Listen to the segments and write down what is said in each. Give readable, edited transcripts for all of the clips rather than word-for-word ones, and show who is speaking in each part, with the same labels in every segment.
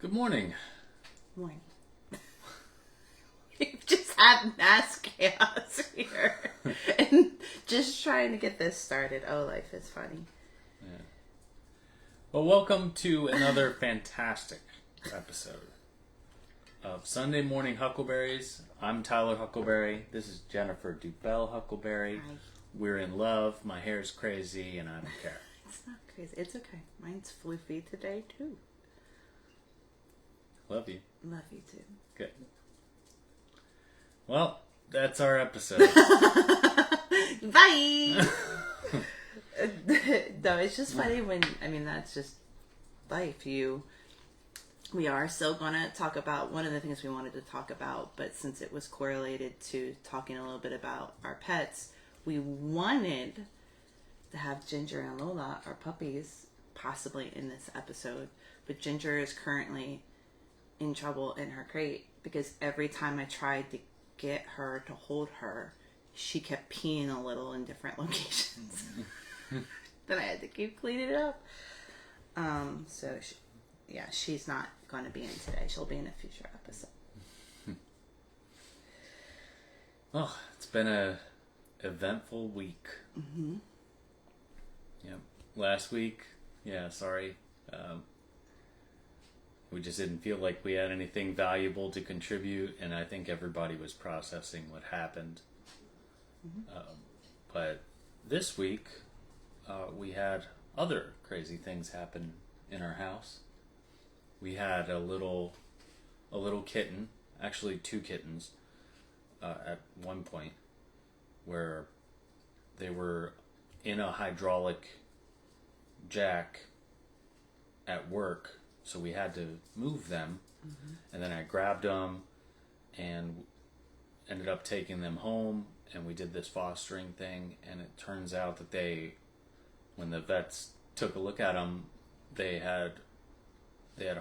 Speaker 1: Good morning.
Speaker 2: Morning. We've just had mass chaos here. And just trying to get this started. Oh, life is funny.
Speaker 1: Yeah. Well, welcome to another fantastic episode of Sunday Morning Huckleberries. I'm Tyler Huckleberry. This is Jennifer Dubell Huckleberry.
Speaker 2: Hi.
Speaker 1: We're in love. My hair's crazy and I don't care.
Speaker 2: It's not crazy. It's okay. Mine's floofy today, too.
Speaker 1: Love you.
Speaker 2: Love you, too.
Speaker 1: Good. Well, that's our episode.
Speaker 2: Bye! No, it's just funny when, that's just life. We are still going to talk about one of the things we wanted to talk about, but since it was correlated to talking a little bit about our pets, we wanted to have Ginger and Lola, our puppies, possibly in this episode. But Ginger is currently in trouble in her crate because every time I tried to get her to hold her, she kept peeing a little in different locations. Then I had to keep cleaning it up. She's not going to be in today. She'll be in a future episode.
Speaker 1: Oh, it's been a eventful week.
Speaker 2: Mm-hmm.
Speaker 1: Yep. Last week, sorry. We just didn't feel like we had anything valuable to contribute, and I think everybody was processing what happened.
Speaker 2: Mm-hmm.
Speaker 1: But this week, we had other crazy things happen in our house. We had a little kitten, actually two kittens, at one point, where they were in a hydraulic jack at work, so we had to move them. Mm-hmm. And then I grabbed them and ended up taking them home, and we did this fostering thing, and it turns out that when the vets took a look at them, they had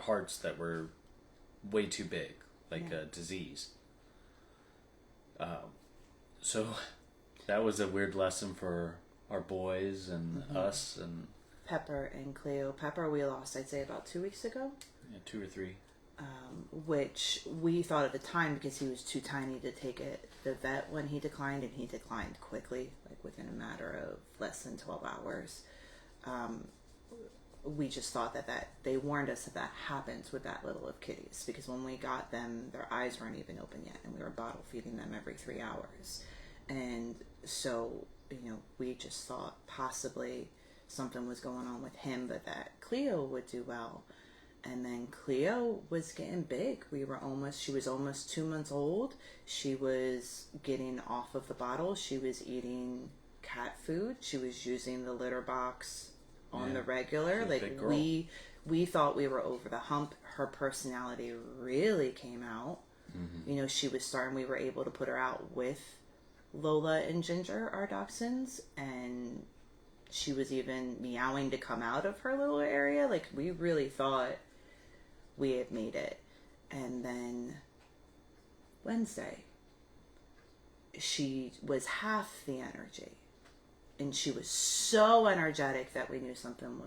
Speaker 1: hearts that were way too big, like a disease. So that was a weird lesson for our boys and us and
Speaker 2: Pepper and Cleo. Pepper we lost, I'd say, about 2 weeks ago.
Speaker 1: Yeah, 2 or 3.
Speaker 2: Which we thought at the time because he was too tiny to take it the vet when he declined, and he declined quickly, like within a matter of less than 12 hours. We just thought that they warned us that happens with that little of kitties, because when we got them, their eyes weren't even open yet, and we were bottle feeding them every 3 hours. And so, we just thought possibly something was going on with him, but that Cleo would do well. And then Cleo was getting big. She was almost 2 months old. She was getting off of the bottle. She was eating cat food. She was using the litter box on the regular. Like we thought we were over the hump. Her personality really came out. Mm-hmm. She was starting, we were able to put her out with Lola and Ginger, our dachshunds, and she was even meowing to come out of her little area. Like, we really thought we had made it. And then Wednesday, she was half the energy. And she was so energetic that we knew something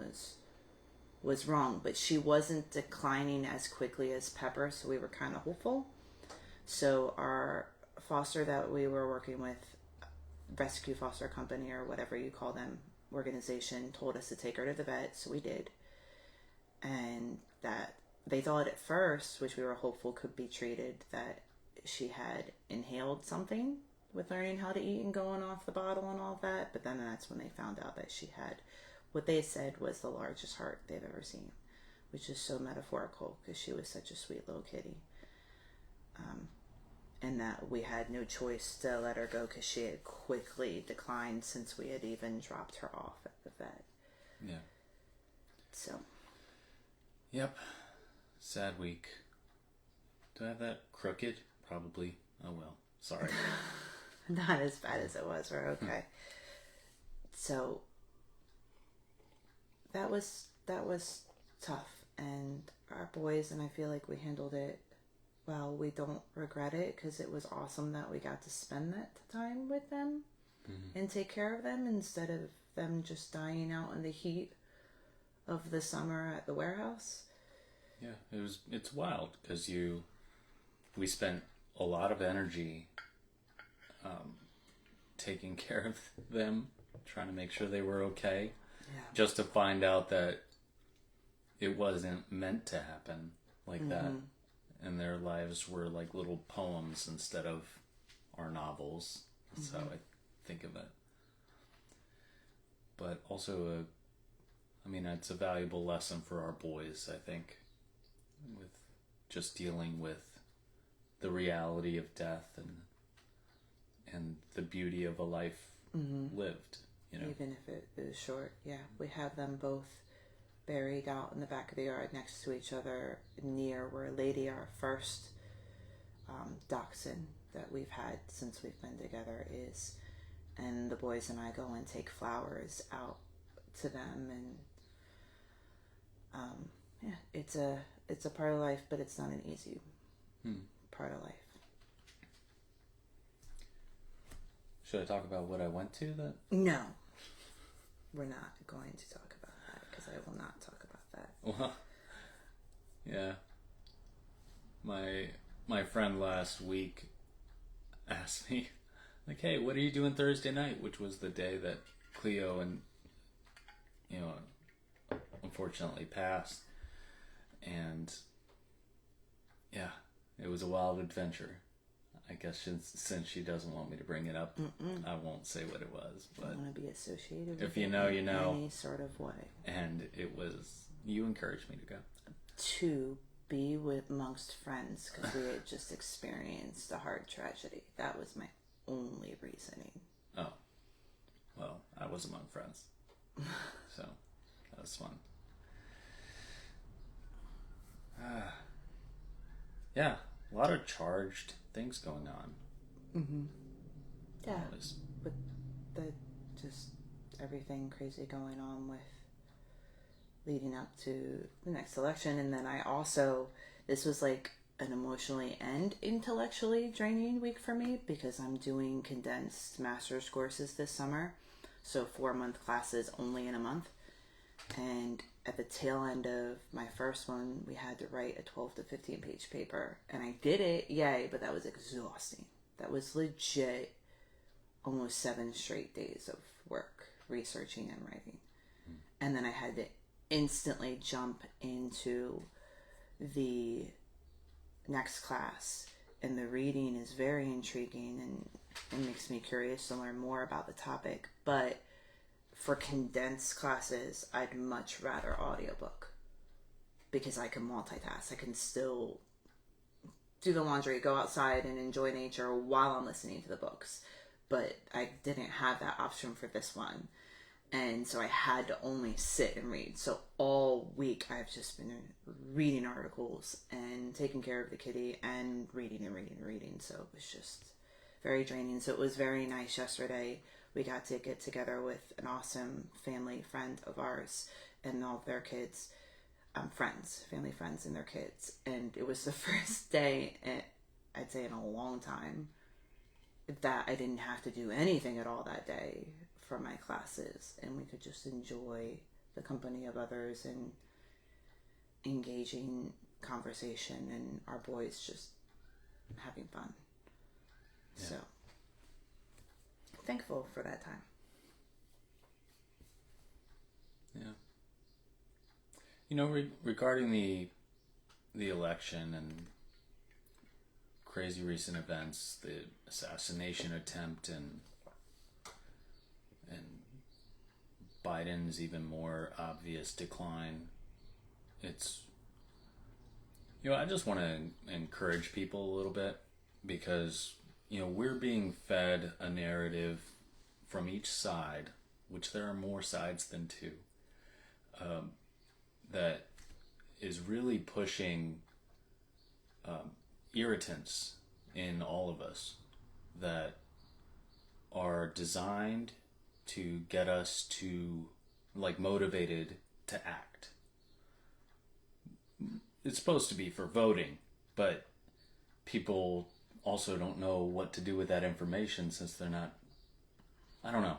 Speaker 2: was wrong. But she wasn't declining as quickly as Pepper, so we were kind of hopeful. So our foster that we were working with, rescue foster company or whatever you call them, organization, told us to take her to the vet, so we did. And that they thought at first, which we were hopeful could be treated, that she had inhaled something with learning how to eat and going off the bottle and all that. But then that's when they found out that she had what they said was the largest heart they've ever seen, which is so metaphorical because she was such a sweet little kitty. And that we had no choice to let her go because she had quickly declined since we had even dropped her off at the vet.
Speaker 1: Yeah.
Speaker 2: So.
Speaker 1: Yep. Sad week. Do I have that crooked? Probably. Oh well. Sorry.
Speaker 2: Not as bad as it was. We're okay. So. That was tough. And our boys, and I feel like we handled it well. We don't regret it because it was awesome that we got to spend that time with them and take care of them instead of them just dying out in the heat of the summer at the warehouse.
Speaker 1: Yeah, it's wild because we spent a lot of energy taking care of them, trying to make sure they were okay,
Speaker 2: Yeah.
Speaker 1: just to find out that it wasn't meant to happen like that, and their lives were like little poems instead of our novels. That's how I think of it. But also, it's a valuable lesson for our boys, I think, with just dealing with the reality of death and the beauty of a life lived.
Speaker 2: Even if it is short. Yeah, we have them both buried out in the back of the yard next to each other near where Lady, our first dachshund that we've had since we've been together, is. And the boys and I go and take flowers out to them, and it's a part of life, but it's not an easy part of life.
Speaker 1: Should I talk about what I went to then?
Speaker 2: No, we're not going to talk about that because I will not talk about that.
Speaker 1: Well, yeah. My friend last week asked me, like, hey, what are you doing Thursday night? Which was the day that Cleo and, unfortunately passed. And, yeah, it was a wild adventure. I guess since she doesn't want me to bring it up, I won't say what it was. But
Speaker 2: I don't want to be associated with
Speaker 1: if you
Speaker 2: it
Speaker 1: know,
Speaker 2: in
Speaker 1: you know.
Speaker 2: any sort of way.
Speaker 1: And you encouraged me to go.
Speaker 2: To be amongst friends because we had just experienced a hard tragedy. That was my only reasoning.
Speaker 1: Oh, well, I was among friends, so that was fun. Yeah, a lot of charged things going on.
Speaker 2: Yeah,
Speaker 1: Always.
Speaker 2: with just everything crazy going on with leading up to the next election. And then this was like an emotionally and intellectually draining week for me because I'm doing condensed master's courses this summer. So 4-month classes only in a month. And at the tail end of my first one, we had to write a 12 to 15 page paper. And I did it, yay, but that was exhausting. That was legit almost 7 straight days of work, researching and writing. And then I had to instantly jump into the next class. And the reading is very intriguing and it makes me curious to learn more about the topic. But for condensed classes, I'd much rather audiobook because I can multitask. I can still do the laundry, go outside and enjoy nature while I'm listening to the books. But I didn't have that option for this one. And so I had to only sit and read. So all week I've just been reading articles and taking care of the kitty and reading and reading and reading. So it was just very draining. So it was very nice yesterday. We got to get together with an awesome family friend of ours and all of their kids, family friends and their kids. And it was the first day, I'd say in a long time, that I didn't have to do anything at all that day for my classes. And we could just enjoy the company of others and engaging conversation and our boys just having fun. Yeah. So thankful for that time.
Speaker 1: Yeah. Regarding the election and crazy recent events, the assassination attempt and Biden's even more obvious decline, it's I just want to encourage people a little bit because we're being fed a narrative from each side, which there are more sides than two, that is really pushing irritants in all of us that are designed to get us to motivated to act. It's supposed to be for voting, but people also don't know what to do with that information since they're not. I don't know.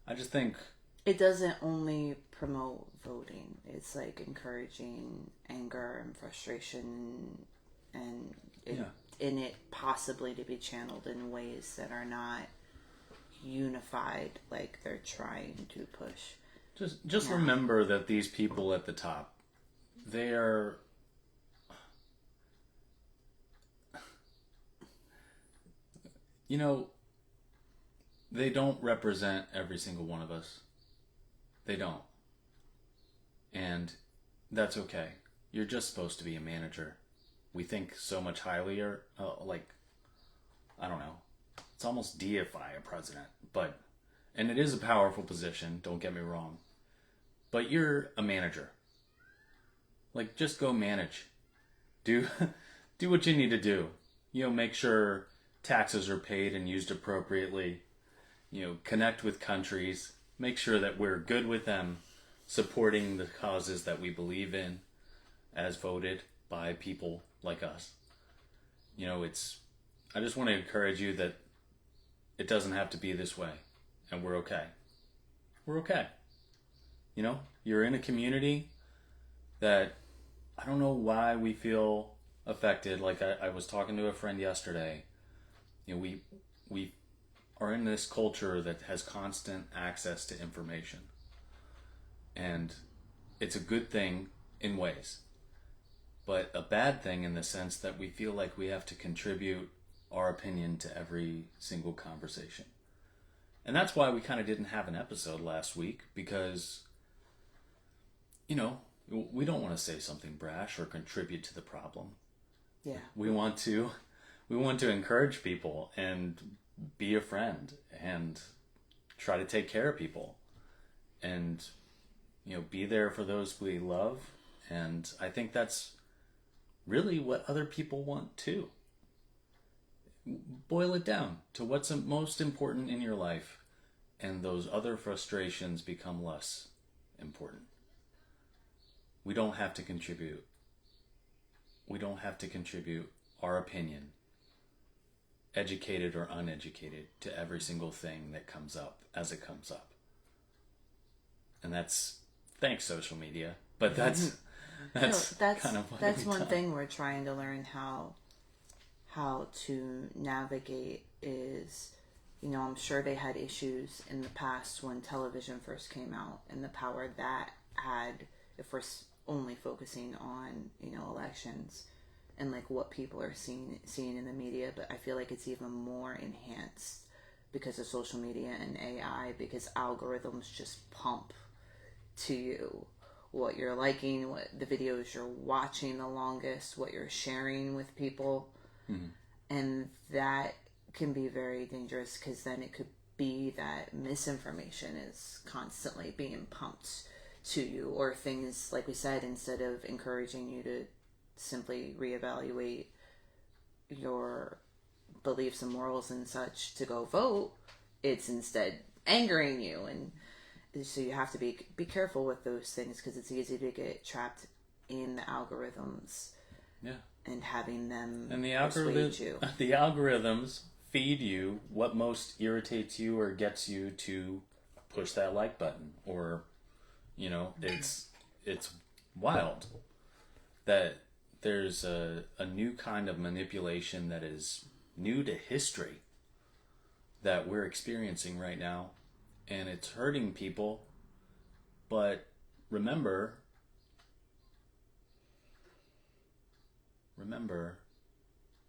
Speaker 1: I just think
Speaker 2: it doesn't only promote voting. It's like encouraging anger and frustration, and
Speaker 1: Yeah.
Speaker 2: in it possibly to be channeled in ways that are not unified, like they're trying to push.
Speaker 1: Just
Speaker 2: Yeah.
Speaker 1: remember that these people at the top, they are, you know, they don't represent every single one of us. They don't. And that's okay. You're just supposed to be a manager. We think so much highly, or like, I don't know. It's almost deify a president, but, and it is a powerful position, don't get me wrong. But you're a manager. Like, just go manage. Do, do what you need to do. Make sure taxes are paid and used appropriately. Connect with countries. Make sure that we're good with them, supporting the causes that we believe in as voted by people like us. I just want to encourage you that it doesn't have to be this way, and we're okay. We're okay. You're in a community that I don't know why we feel affected. Like I was talking to a friend yesterday. We are in this culture that has constant access to information. And it's a good thing in ways, but a bad thing in the sense that we feel like we have to contribute our opinion to every single conversation. And that's why we kind of didn't have an episode last week, because, we don't want to say something brash or contribute to the problem.
Speaker 2: Yeah.
Speaker 1: We want to encourage people and be a friend and try to take care of people and be there for those we love. And I think that's really what other people want too. Boil it down to what's most important in your life, and those other frustrations become less important. We don't have to contribute. We don't have to contribute our opinion, educated or uneducated, to every single thing that comes up as it comes up. And that's thanks social media, but that's kind of what
Speaker 2: that's one
Speaker 1: done.
Speaker 2: thing we're trying to learn how to navigate is, I'm sure they had issues in the past when television first came out and the power that had, if we're only focusing on, elections and like what people are seeing in the media. But I feel like it's even more enhanced because of social media and AI, because algorithms just pump to you what you're liking, what the videos you're watching the longest, what you're sharing with people.
Speaker 1: Mm-hmm.
Speaker 2: And that can be very dangerous, because then it could be that misinformation is constantly being pumped to you, or things, like we said, instead of encouraging you to simply reevaluate your beliefs and morals and such to go vote, it's instead angering you. And so you have to be careful with those things, because it's easy to get trapped in the algorithms.
Speaker 1: Yeah.
Speaker 2: And having them
Speaker 1: and the
Speaker 2: persuade you.
Speaker 1: The algorithms feed you what most irritates you or gets you to push that like button, or it's wild that there's a new kind of manipulation that is new to history that we're experiencing right now, and it's hurting people. But remember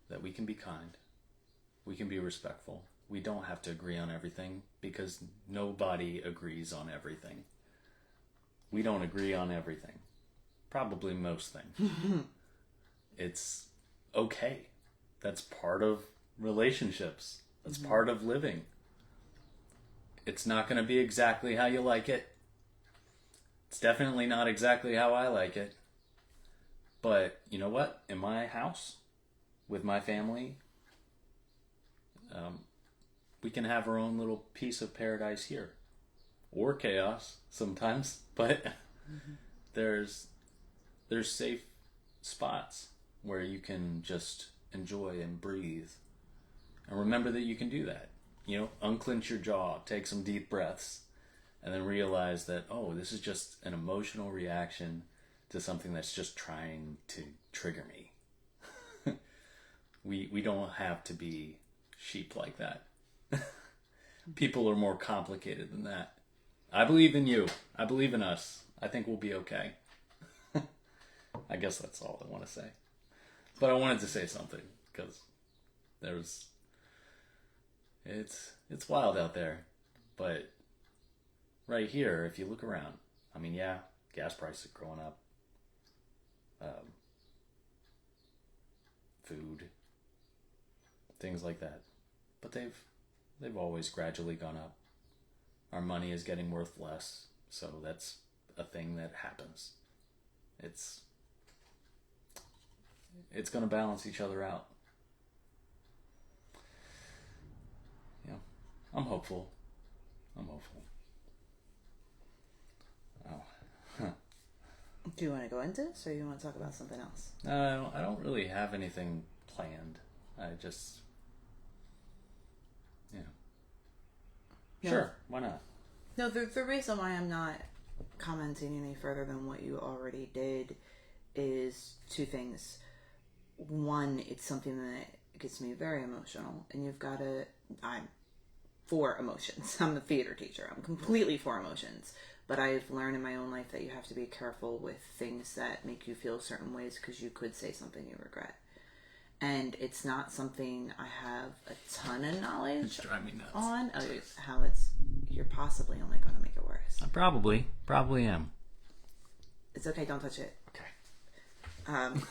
Speaker 1: that we can be kind. We can be respectful. We don't have to agree on everything, because nobody agrees on everything. We don't agree on everything. Probably most things. It's okay. That's part of relationships. That's part of living. It's not going to be exactly how you like it. It's definitely not exactly how I like it. But you know what? In my house, with my family, we can have our own little piece of paradise here. Or chaos sometimes. But there's safe spots where you can just enjoy and breathe. And remember that you can do that. Unclench your jaw, take some deep breaths, and then realize that, oh, this is just an emotional reaction to something that's just trying to trigger me. We don't have to be sheep like that. People are more complicated than that. I believe in you. I believe in us. I think we'll be okay. I guess that's all I want to say. But I wanted to say something because it's wild out there. But right here, if you look around, I mean, yeah, gas prices are going up. Food, things like that. But they've always gradually gone up. Our money is getting worth less, so that's a thing that happens. It's going to balance each other out. Yeah, I'm hopeful. Oh.
Speaker 2: Do you want to go into this, or you want to talk about something else?
Speaker 1: I don't really have anything planned. I just,
Speaker 2: No.
Speaker 1: Sure, why not?
Speaker 2: No, the reason why I'm not commenting any further than what you already did is two things. One, it's something that gets me very emotional, and I'm for emotions. I'm a theater teacher. I'm completely for emotions. But I've learned in my own life that you have to be careful with things that make you feel certain ways, because you could say something you regret. And it's not something I have a ton of knowledge on. You're possibly only going to make it worse.
Speaker 1: I probably am.
Speaker 2: It's okay, don't touch it.
Speaker 1: Okay.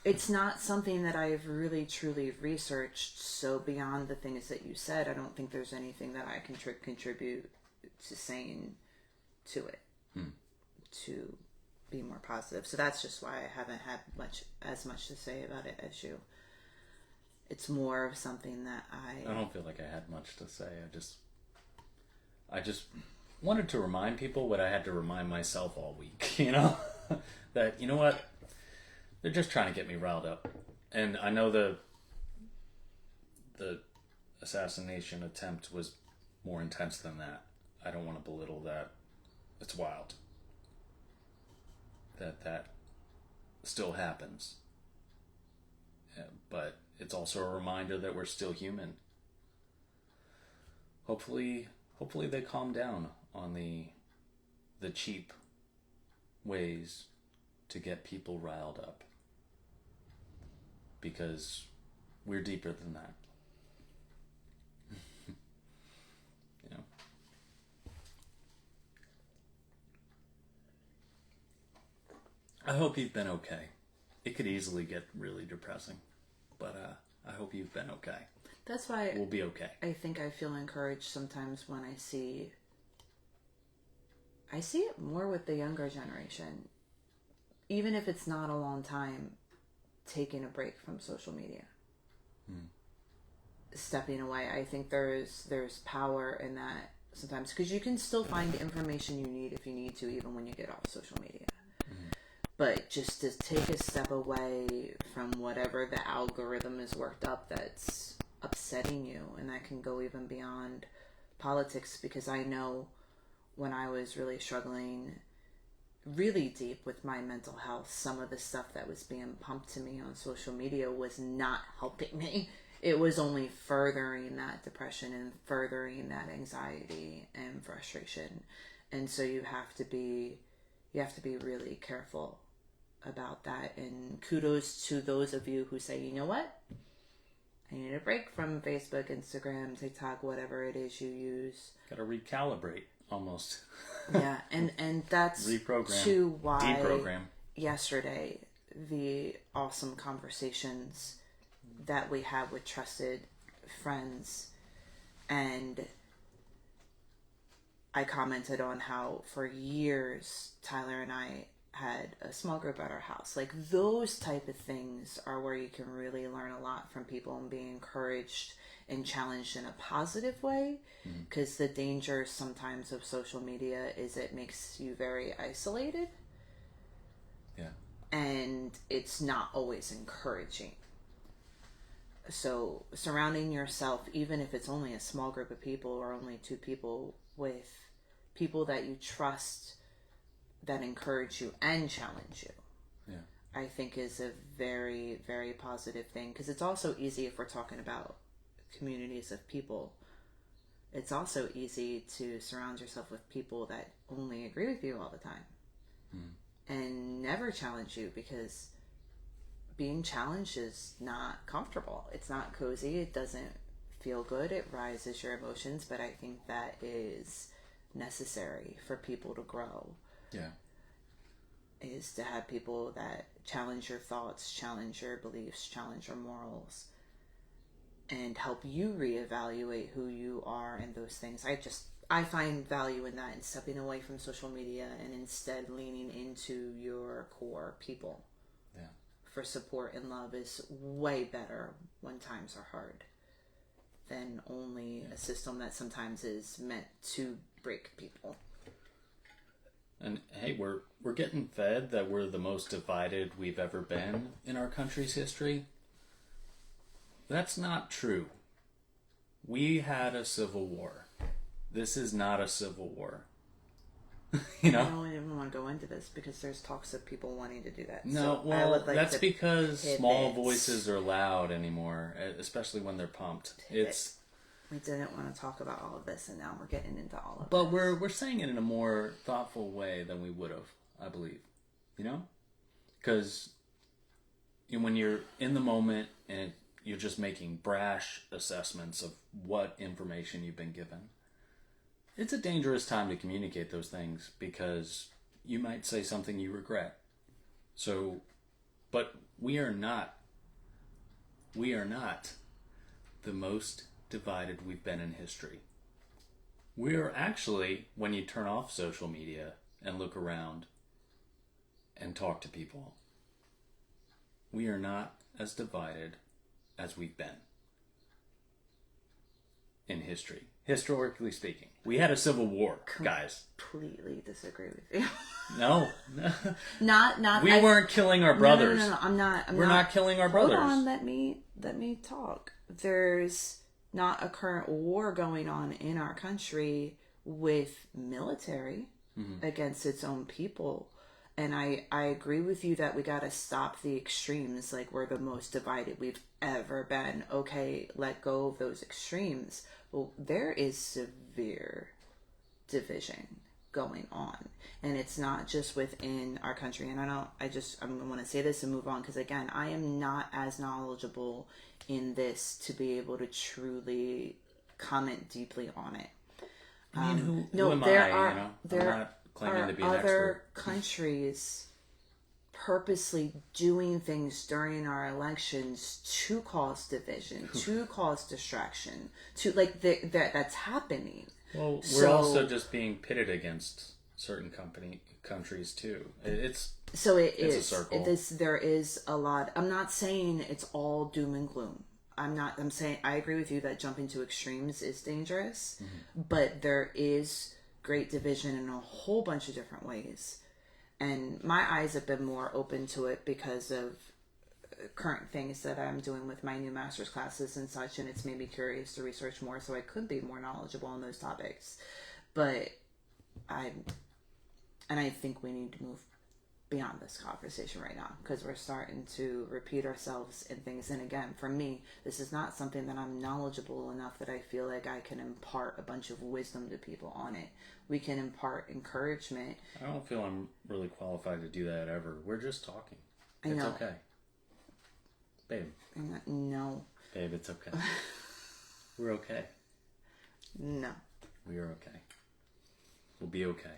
Speaker 2: It's not something that I've really truly researched, so beyond the things that you said, I don't think there's anything that I can contribute to saying to it to be more positive. So that's just why I haven't had as much to say about it as you. It's more of something that I
Speaker 1: don't feel like I had much to say. I just wanted to remind people what I had to remind myself all week, that, you know what, they're just trying to get me riled up. And I know the assassination attempt was more intense than that. I don't want to belittle that. It's wild that still happens. Yeah, but it's also a reminder that we're still human. Hopefully they calm down on the cheap ways to get people riled up, because we're deeper than that. I hope you've been okay. It could easily get really depressing, but I hope you've been okay.
Speaker 2: That's why
Speaker 1: we'll be okay.
Speaker 2: I think I feel encouraged sometimes when I see it more with the younger generation. Even if it's not a long time, taking a break from social media. Stepping away. I think there's power in that sometimes, because you can still find the information you need if you need to, even when you get off social media. But just to take a step away from whatever the algorithm is worked up that's upsetting you, and that can go even beyond politics, because I know when I was really struggling really deep with my mental health, some of the stuff that was being pumped to me on social media was not helping me. It was only furthering that depression and furthering that anxiety and frustration. And so you have to be really careful about that. And kudos to those of you who say, you know what, I need a break from Facebook, Instagram, TikTok, whatever it is you use.
Speaker 1: Gotta recalibrate almost.
Speaker 2: Yeah, and that's
Speaker 1: reprogram,
Speaker 2: too why
Speaker 1: deprogram.
Speaker 2: Yesterday the awesome conversations that we have with trusted friends, and I commented on how for years Tyler and I had a small group at our house. Like, those type of things are where you can really learn a lot from people and be encouraged and challenged in a positive way, because the danger sometimes of social media is it makes you very isolated.
Speaker 1: Yeah.
Speaker 2: And it's not always encouraging. So surrounding yourself, even if it's only a small group of people or only two people, with people that you trust that encourage you and challenge you.
Speaker 1: Yeah.
Speaker 2: I think is a very, very positive thing, because it's also easy, if we're talking about communities of people, it's also easy to surround yourself with people that only agree with you all the time and never challenge you, because being challenged is not comfortable. It's not cozy. It doesn't feel good. It rises your emotions, but I think that is necessary for people to grow.
Speaker 1: Yeah.
Speaker 2: Is to have people that challenge your thoughts, challenge your beliefs, challenge your morals, and help you reevaluate who you are and those things. I find value in that, and stepping away from social media and instead leaning into your core people.
Speaker 1: Yeah.
Speaker 2: For support and love is way better when times are hard than only a system that sometimes is meant to break people.
Speaker 1: And hey, we're getting fed that we're the most divided we've ever been in our country's history. That's not true. We had a civil war. This is not a civil war. You know?
Speaker 2: I don't even want to go into this because there's talks of people wanting to do that.
Speaker 1: No,
Speaker 2: so
Speaker 1: well, that's because small voices are loud anymore, especially when they're pumped.
Speaker 2: We didn't want to talk about all of this, and now we're getting into all of it.
Speaker 1: But we're saying it in a more thoughtful way than we would have, I believe. You know? Because when you're in the moment and you're just making brash assessments of what information you've been given, it's a dangerous time to communicate those things, because you might say something you regret. So, but we are not the most divided we've been in history. We are actually, when you turn off social media and look around and talk to people, we are not as divided as we've been in history. Historically speaking, we had a civil war, guys.
Speaker 2: Completely disagree with you.
Speaker 1: No,
Speaker 2: not.
Speaker 1: We weren't killing our brothers.
Speaker 2: No. I'm not.
Speaker 1: We're not killing our brothers.
Speaker 2: Hold on, let me talk. There's not a current war going on in our country with military against its own people. And I agree with you that we got to stop the extremes. Like, we're the most divided we've ever been. Okay, let go of those extremes. Well, there is severe division going on. And it's not just within our country. And I'm going to want to say this and move on, because, again, I am not as knowledgeable in this to be able to truly comment deeply on it.
Speaker 1: I mean, who am I? I'm not claiming to be an expert.
Speaker 2: Other countries purposely doing things during our elections to cause division, to cause distraction, to that's happening.
Speaker 1: Well, we're also just being pitted against certain countries too. It's a circle.
Speaker 2: There is a lot. I'm not saying it's all doom and gloom. I'm saying I agree with you that jumping to extremes is dangerous, but there is great division in a whole bunch of different ways. And my eyes have been more open to it because of current things that I'm doing with my new master's classes and such, and it's made me curious to research more so I could be more knowledgeable on those topics. But I think we need to move beyond this conversation right now, because we're starting to repeat ourselves in things. And again, for me, this is not something that I'm knowledgeable enough that I feel like I can impart a bunch of wisdom to people on it. We can impart encouragement.
Speaker 1: I don't feel I'm really qualified to do that ever. We're just talking.
Speaker 2: I know.
Speaker 1: It's okay. Babe.
Speaker 2: No.
Speaker 1: Babe, it's okay. We're okay.
Speaker 2: No.
Speaker 1: We are okay. We'll be okay.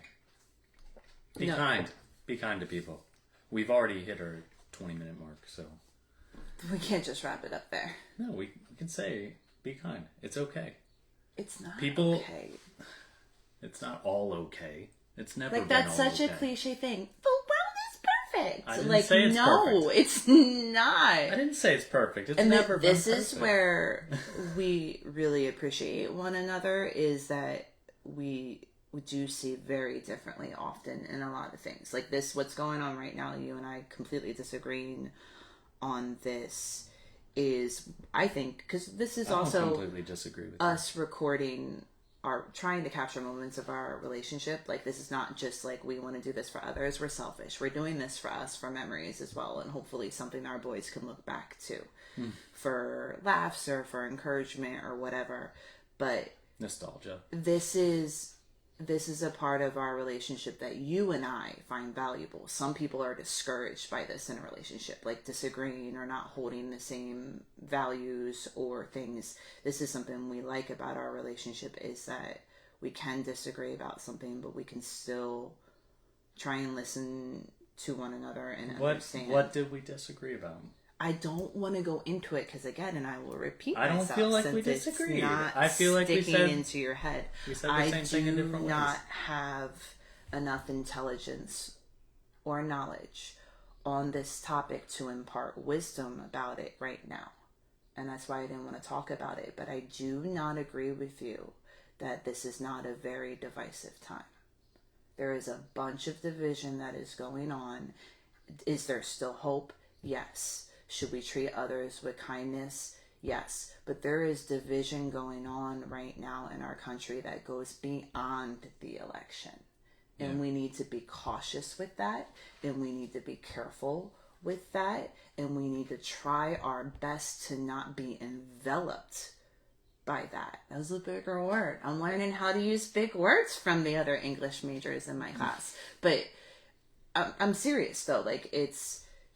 Speaker 1: Be kind. Be kind to people. We've already hit our 20-minute mark, so...
Speaker 2: We can't just wrap it up there.
Speaker 1: No, we can say, be kind. It's okay.
Speaker 2: It's not
Speaker 1: okay. It's not all okay. It's never been
Speaker 2: that's
Speaker 1: all
Speaker 2: such
Speaker 1: okay.
Speaker 2: a cliche thing. The world is perfect.
Speaker 1: I didn't say it's perfect.
Speaker 2: It's not.
Speaker 1: I didn't say it's perfect. It's never been perfect.
Speaker 2: This is where we really appreciate one another, is that we do see very differently often in a lot of things. Like this, what's going on right now, you and I completely disagreeing on this is, I think, because this is also
Speaker 1: completely disagree with
Speaker 2: us recording are trying to capture moments of our relationship. Like, this is not just like we want to do this for others. We're selfish. We're doing this for us, for memories as well, and hopefully something our boys can look back to for laughs or for encouragement or whatever. But
Speaker 1: nostalgia.
Speaker 2: This is a part of our relationship that you and I find valuable. Some people are discouraged by this in a relationship, like disagreeing or not holding the same values or things. This is something we like about our relationship, is that we can disagree about something, but we can still try and listen to one another and understand.
Speaker 1: What did we disagree about?
Speaker 2: I don't want to go into it because, again, and I will repeat
Speaker 1: I
Speaker 2: myself.
Speaker 1: don't feel like
Speaker 2: since
Speaker 1: we disagreed.
Speaker 2: It's not
Speaker 1: I feel like we said
Speaker 2: into your head.
Speaker 1: We said the same thing in different ways.
Speaker 2: I do not have enough intelligence or knowledge on this topic to impart wisdom about it right now, and that's why I didn't want to talk about it. But I do not agree with you that this is not a very divisive time. There is a bunch of division that is going on. Is there still hope? Yes. Should we treat others with kindness? Yes. But there is division going on right now in our country that goes beyond the election. And we need to be cautious with that. And we need to be careful with that. And we need to try our best to not be enveloped by that. That was a bigger word. I'm learning how to use big words from the other English majors in my class. But I'm serious, though. Like,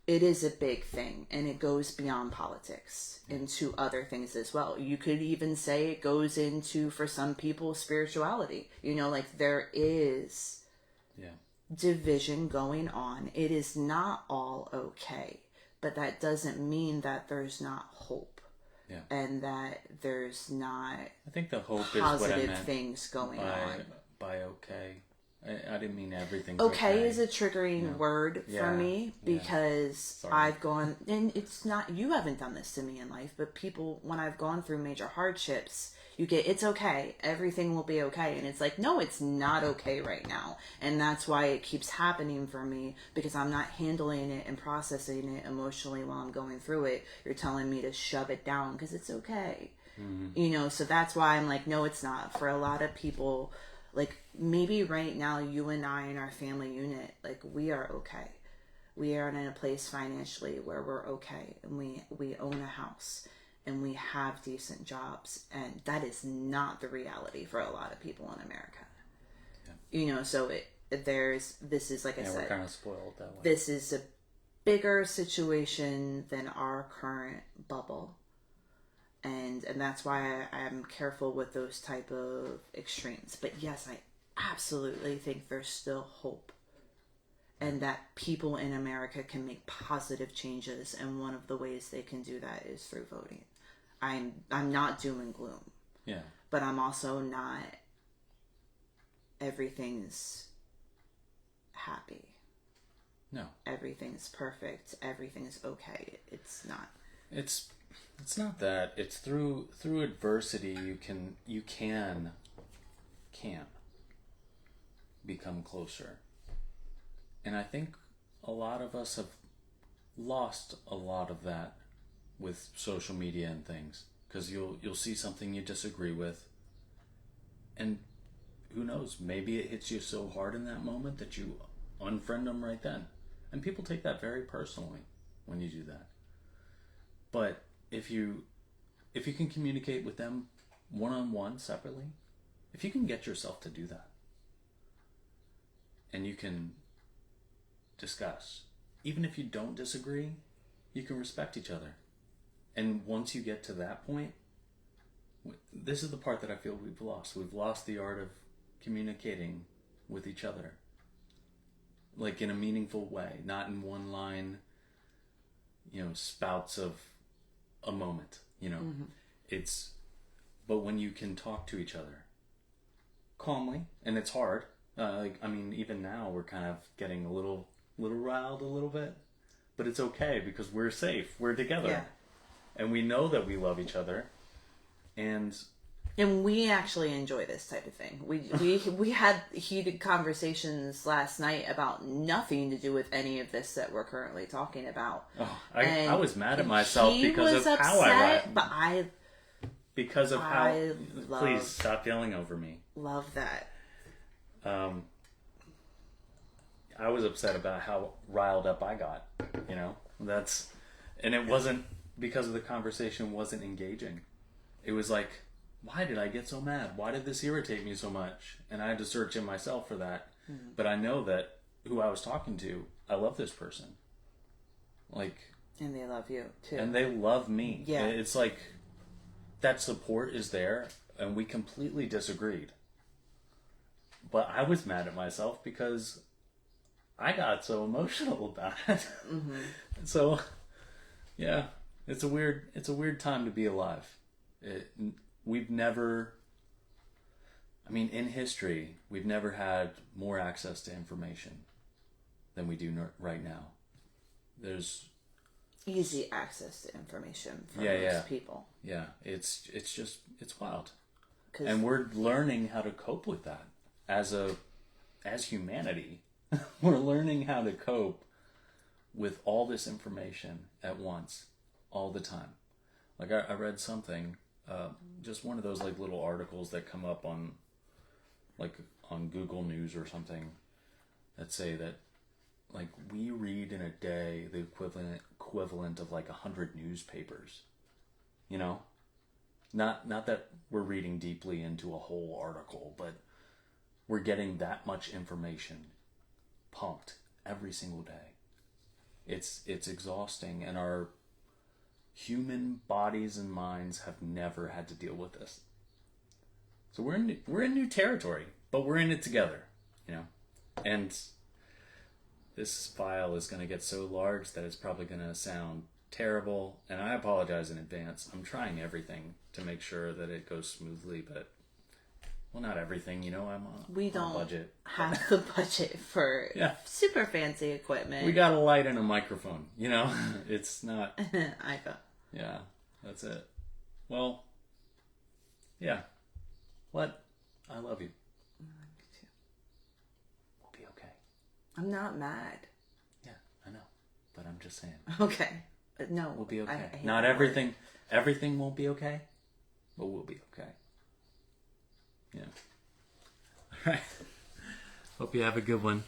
Speaker 2: it is a big thing, and it goes beyond politics into other things as well. You could even say it goes into, for some people, spirituality. Like, there is division going on. It is not all okay, but that doesn't mean that there's not hope.
Speaker 1: Yeah.
Speaker 2: And that there's not
Speaker 1: I think the hope
Speaker 2: positive
Speaker 1: is what I meant
Speaker 2: things going on.
Speaker 1: By okay. I didn't mean everything's
Speaker 2: okay is a triggering word for me because
Speaker 1: Sorry.
Speaker 2: I've gone, and it's not, you haven't done this to me in life, but people, when I've gone through major hardships, you get, it's okay, everything will be okay. And it's like, no, it's not okay right now. And that's why it keeps happening for me, because I'm not handling it and processing it emotionally while I'm going through it. You're telling me to shove it down because it's okay. Mm-hmm. So that's why I'm like, no, it's not. For a lot of people, like, maybe right now, you and I and our family unit, like, we are okay. We are in a place financially where we're okay. And we own a house. And we have decent jobs. And that is not the reality for a lot of people in America. Yeah. So this is, like I said,
Speaker 1: we're kind of spoiled that way.
Speaker 2: This is a bigger situation than our current bubble. And that's why I'm careful with those type of extremes. But yes, I absolutely think there's still hope. And that people in America can make positive changes. And one of the ways they can do that is through voting. I'm not doom and gloom.
Speaker 1: Yeah.
Speaker 2: But I'm also not everything's happy.
Speaker 1: No. Everything's
Speaker 2: perfect. Everything's okay. It's not.
Speaker 1: It's not that. It's through adversity you can become closer. And I think a lot of us have lost a lot of that with social media and things, because you'll see something you disagree with, and who knows, maybe it hits you so hard in that moment that you unfriend them right then. And people take that very personally when you do that. But if you can communicate with them one-on-one separately, if you can get yourself to do that, and you can discuss, even if you don't disagree, you can respect each other. And once you get to that point, this is the part that I feel we've lost. We've lost the art of communicating with each other, like in a meaningful way, not in one line, spouts of a moment, Mm-hmm. But when you can talk to each other calmly, and it's hard. Even now we're kind of getting a little riled a little bit, but it's okay because we're safe. We're together. Yeah. And we know that we love each other, and we actually enjoy this type of thing. We had heated conversations last night about nothing to do with any of this that we're currently talking about. Oh, I was mad at myself because of how I read.
Speaker 2: But
Speaker 1: because of how.
Speaker 2: I
Speaker 1: Please stop yelling over me.
Speaker 2: love that.
Speaker 1: I was upset about how riled up I got. You know, and it wasn't because of the conversation wasn't engaging. It was like, why did I get so mad? Why did this irritate me so much? And I had to search in myself for that. Mm-hmm. But I know that who I was talking to, I love this person. Like,
Speaker 2: and they love you too.
Speaker 1: And they love me.
Speaker 2: Yeah.
Speaker 1: It's like that support is there, and we completely disagreed. But I was mad at myself because I got so emotional about it. Mm-hmm. So, yeah, it's a weird time to be alive. We've never, I mean, in history, we've never had more access to information than we do right now. There's
Speaker 2: easy access to information for most people.
Speaker 1: Yeah, it's wild, and we're learning how to cope with that as humanity. We're learning how to cope with all this information at once, all the time. Like I read something, just one of those like little articles that come up on Google News or something that say that like we read in a day the equivalent of like 100 newspapers. You know, not that we're reading deeply into a whole article, but we're getting that much information pumped every single day. It's exhausting, and our human bodies and minds have never had to deal with this. So we're in new territory, but we're in it together, you know. And this file is going to get so large that it's probably going to sound terrible, and I apologize in advance. I'm trying everything to make sure that it goes smoothly, but well, not everything, you know.
Speaker 2: We don't
Speaker 1: budget.
Speaker 2: Have the budget for super fancy equipment.
Speaker 1: We got a light and a microphone, you know. It's not
Speaker 2: iPhone.
Speaker 1: Yeah, that's it. Well, yeah. What? I love you.
Speaker 2: I love you too.
Speaker 1: We'll be okay.
Speaker 2: I'm not mad.
Speaker 1: Yeah, I know, but I'm just saying.
Speaker 2: Okay. No,
Speaker 1: we'll be okay.
Speaker 2: I hate
Speaker 1: not everything won't be okay, but we'll be okay. Yeah. All right. Hope you have a good one.